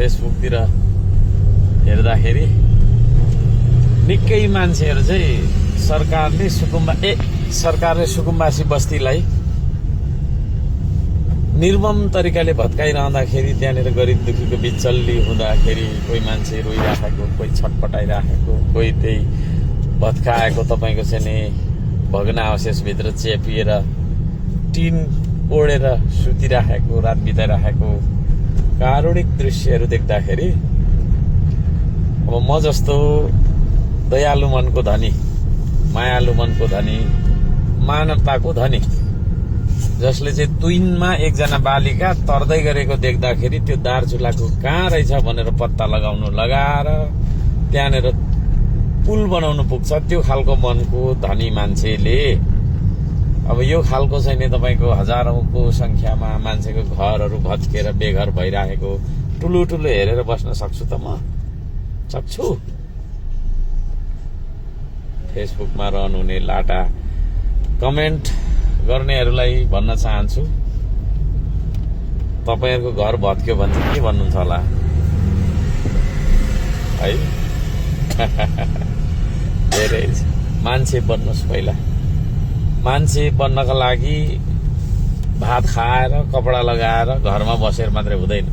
फेसबुकतिर हेर्दाखेरि निकै मान्छेहरू चाहिँ सरकारले सुकुम्बासी बस्तीलाई निर्मम तरिकाले भत्काइरहँदाखेरि त्यहाँनिर गरिब दुखीको बिचल्ली हुँदाखेरि कोही मान्छे रोइराखेको, कोही छटपटाइराखेको, कोही त्यही भत्काएको तपाईँको चाहिँ नि भग्नावशेषभित्र चेपिएर टिन ओढेर सुतिराखेको, रात बिताइराखेको कारुणिक दृश्यहरू देख्दाखेरि अब म जस्तो दयालु मनको धनी, मायालु मनको धनी, मानवताको धनी, जसले चाहिँ तुइनमा एकजना बालिका तर्दै गरेको देख्दाखेरि त्यो दार्चुलाको कहाँ रहेछ भनेर पत्ता लगाएर त्यहाँनिर पुल बनाउनु पुग्छ, त्यो खालको मनको धनी मान्छेले अब यो खालको चाहिँ नि तपाईँको हजारौंको संख्यामा मान्छेको घरहरू भत्केर बेघर भइरहेको ठुलो हेरेर बस्न सक्छु त म? सक्छु? फेसबुकमा रहनुहुने लाटा कमेन्ट गर्नेहरूलाई भन्न चाहन्छु, तपाईहरुको घर भत्क्यो भने के भन्नुहुन्छ होला है? धेरै मान्छे बन्नुहोस्। पहिला मान्छे बन्नका लागि भात खाएर कपडा लगाएर घरमा बसेर मात्रै हुँदैन।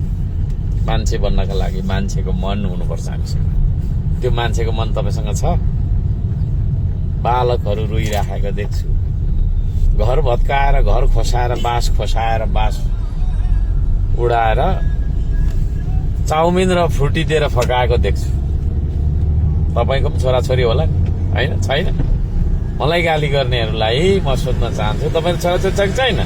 मान्छे बन्नका लागि मान्छेको मन हुनुपर्छ हामीसँग। त्यो मान्छेको मन तपाईसँग छ? बालकहरू रोइराखेको देख्छु, घर भत्काएर, घर खोसाएर, बाँस उडाएर चाउमिन र फ्रुटी दिएर फकाएको देख्छु। तपाईको पनि छोराछोरी होला नि, हैन? छैन? मलाई गाली गर्नेहरूलाई म सोध्न चाहन्छु, तपाईको छोराछोरी छ कि छैन?